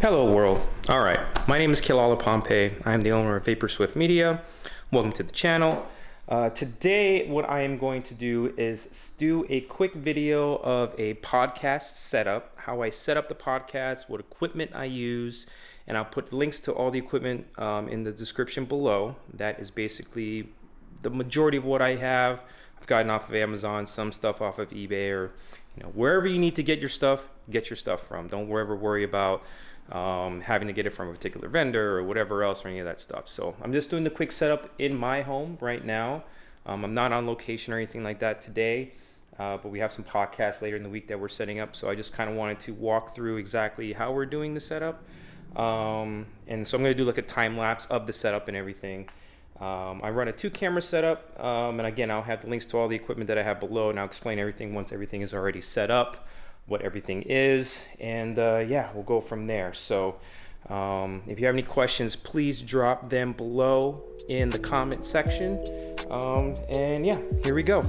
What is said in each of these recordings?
Hello world. All right, my name is Kilala Pompey. I'm the owner of VaporSwift Media. Welcome to the channel. Today, what I am going to do is do a quick video of a podcast setup, how I set up the podcast, what equipment I use, and I'll put links to all the equipment in the description below. That is basically the majority of what I have. I've gotten off of Amazon, some stuff off of eBay, or wherever you need to get your stuff from. Don't ever worry about having to get it from a particular vendor or whatever else or any of that stuff. So I'm just doing the quick setup in my home right now. I'm not on location or anything like that today, but we have some podcasts later in the week that we're setting up. So I just kind of wanted to walk through exactly how we're doing the setup. And so I'm going to do like a time lapse of the setup and everything. I run a 2-camera setup, and again, I'll have the links to all the equipment that I have below, and I'll explain everything once everything is already set up, what everything is, and yeah, we'll go from there. So if you have any questions, please drop them below in the comment section, and yeah, here we go.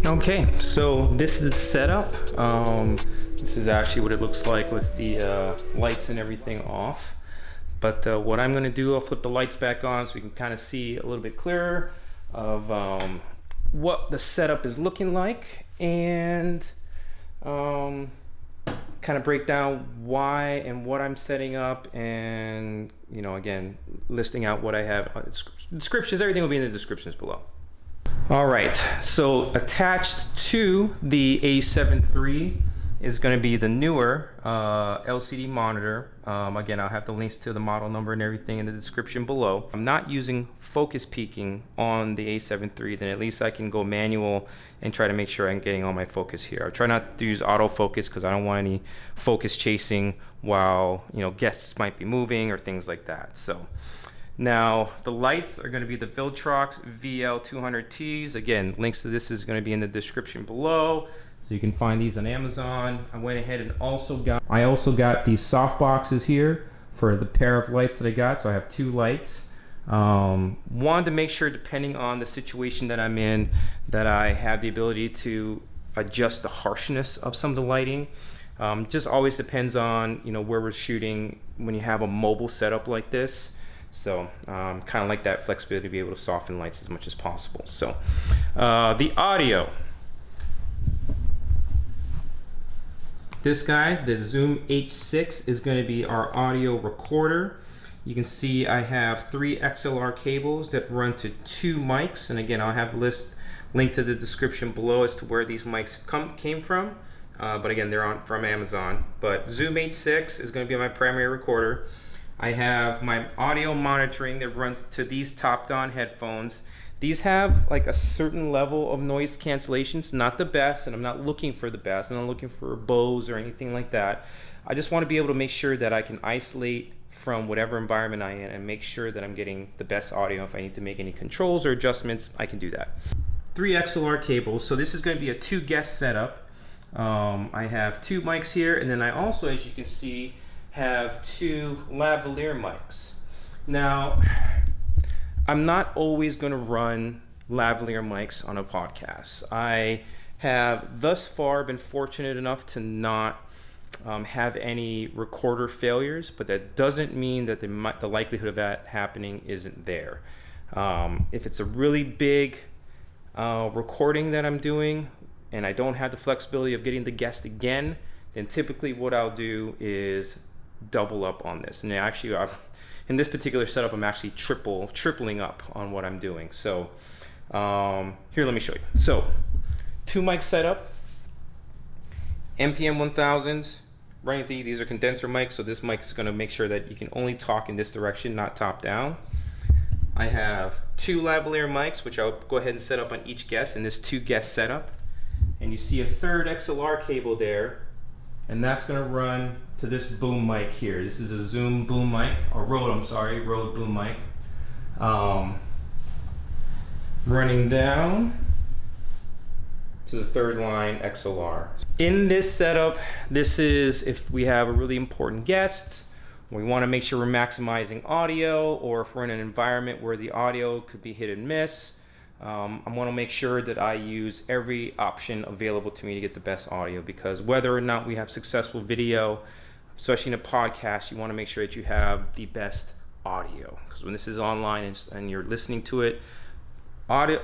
Okay, so this is the setup. This is actually what it looks like with the lights and everything off. But what I'm going to do, I'll flip the lights back on so we can kind of see a little bit clearer of what the setup is looking like, and kind of break down why and what I'm setting up, and again, listing out what I have. Descriptions, everything will be in the descriptions below. All right, so attached to the A7 III is going to be the newer LCD monitor. Again, I'll have the links to the model number and everything in the description below. I'm not using focus peaking on the A7 III, then at least I can go manual and try to make sure I'm getting all my focus here. I try not to use autofocus because I don't want any focus chasing while guests might be moving or things like that. So now the lights are going to be the Viltrox VL200Ts. Again, links to this is going to be in the description below, so you can find these on Amazon. I went ahead and also got these soft boxes here for the pair of lights that I got. So I have 2 lights. Wanted to make sure, depending on the situation that I'm in, that I have the ability to adjust the harshness of some of the lighting. Just always depends on where we're shooting when you have a mobile setup like this. So kind of like that flexibility to be able to soften lights as much as possible. So the audio. This guy, the Zoom H6, is going to be our audio recorder. You can see I have 3 XLR cables that run to 2 mics. And again, I'll have the link to the description below as to where these mics came from. But again, they're from Amazon. But Zoom H6 is going to be my primary recorder. I have my audio monitoring that runs to these top-down headphones. These have like a certain level of noise cancellation. It's not the best, and I'm not looking for the best. I'm not looking for Bose or anything like that. I just want to be able to make sure that I can isolate from whatever environment I'm in and make sure that I'm getting the best audio. If I need to make any controls or adjustments, I can do that. 3 XLR cables. So this is going to be a 2-guest setup. I have 2 mics here, and then I also, as you can see, have 2 lavalier mics. Now, I'm not always going to run lavalier mics on a podcast. I have thus far been fortunate enough to not have any recorder failures, but that doesn't mean that the likelihood of that happening isn't there. If it's a really big recording that I'm doing and I don't have the flexibility of getting the guest again then typically what I'll do is double up on this. And actually, in this particular setup, I'm actually tripling up on what I'm doing. So here, let me show you. So 2 mic setup, NPM 1000s, running these are condenser mics, so this mic is going to make sure that you can only talk in this direction, not top down. I have 2 lavalier mics, which I'll go ahead and set up on each guest in this 2 guest setup. And you see a 3rd XLR cable there, and that's going to run to this boom mic here. This is a Zoom boom mic, or Rode boom mic. Running down to the 3rd line XLR. In this setup, this is if we have a really important guest, we want to make sure we're maximizing audio, or if we're in an environment where the audio could be hit and miss. I want to make sure that I use every option available to me to get the best audio, because whether or not we have successful video, especially in a podcast, you want to make sure that you have the best audio, because when this is online and you're listening to it, audio,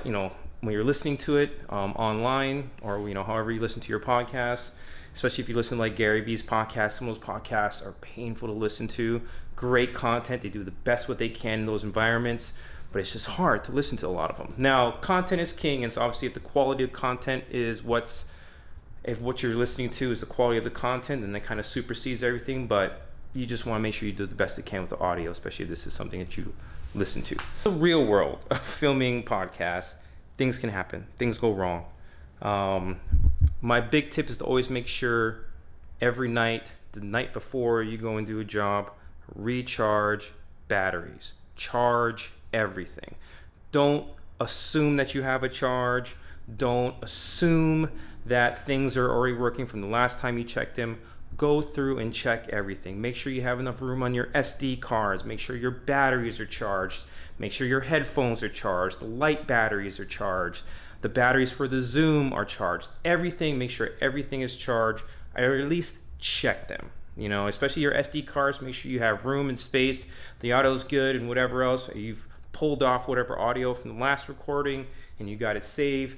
when you're listening to it online, or however you listen to your podcast, especially if you listen to like Gary Vee's podcast, some of those podcasts are painful to listen to. Great content, they do the best what they can in those environments, but it's just hard to listen to a lot of them. Now, content is king, and so obviously if the quality of content is if what you're listening to is the quality of the content, then that kind of supersedes everything. But you just want to make sure you do the best you can with the audio, especially if this is something that you listen to. The real world of filming podcasts, things can happen, things go wrong. My big tip is to always make sure every night, the night before you go and do a job, recharge batteries, charge everything. Don't assume that you have a charge. Don't assume that things are already working from the last time you checked them. Go through and check everything. Make sure you have enough room on your SD cards. Make sure your batteries are charged. Make sure your headphones are charged. The light batteries are charged. The batteries for the Zoom are charged. Everything, make sure everything is charged, or at least check them. Especially your SD cards, make sure you have room and space. The audio's good and whatever else. You've pulled off whatever audio from the last recording and you got it saved.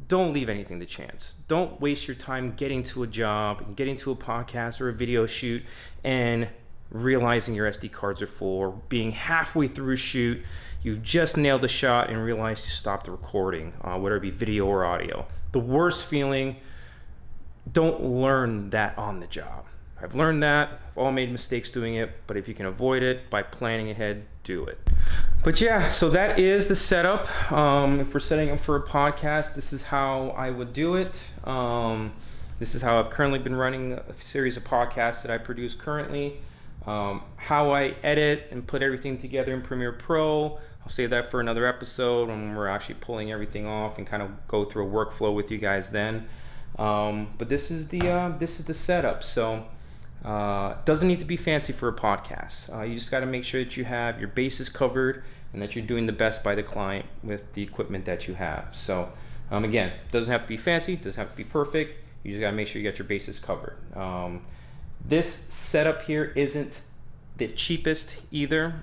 Don't leave anything to chance. Don't waste your time getting to a job and getting to a podcast or a video shoot and realizing your SD cards are full, or being halfway through a shoot, you've just nailed the shot and realized you stopped the recording, whether it be video or audio. The worst feeling, don't learn that on the job. I've learned that. I've all made mistakes doing it, but if you can avoid it by planning ahead, do it. But yeah, so that is the setup. If we're setting up for a podcast, this is how I would do it. This is how I've currently been running a series of podcasts that I produce currently. How I edit and put everything together in Premiere Pro, I'll save that for another episode when we're actually pulling everything off and kind of go through a workflow with you guys then. But this is the setup. So doesn't need to be fancy for a podcast. You just got to make sure that you have your bases covered and that you're doing the best by the client with the equipment that you have. So again, doesn't have to be fancy, doesn't have to be perfect. You just got to make sure you got your bases covered. This setup here isn't the cheapest either.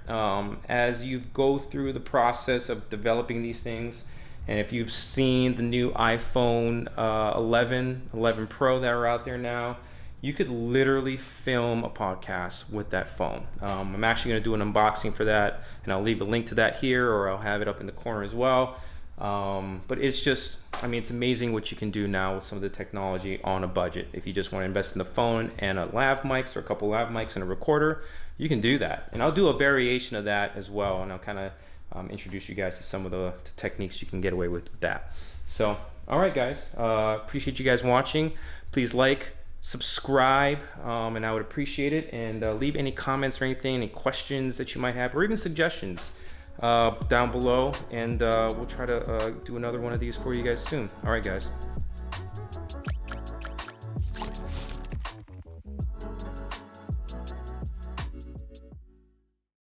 As you go through the process of developing these things, and if you've seen the new iPhone 11 Pro that are out there now, you could literally film a podcast with that phone. I'm actually going to do an unboxing for that, and I'll leave a link to that here, or I'll have it up in the corner as well. But it's just, it's amazing what you can do now with some of the technology on a budget. If you just want to invest in the phone and a lav mics, or a couple lav mics and a recorder, you can do that. And I'll do a variation of that as well, and I'll kind of introduce you guys to some of the techniques you can get away with that. So, all right, guys, appreciate you guys watching. Please like, subscribe, and I would appreciate it. And leave any comments or anything, any questions that you might have, or even suggestions down below, and we'll try to do another one of these for you guys soon. All right, guys.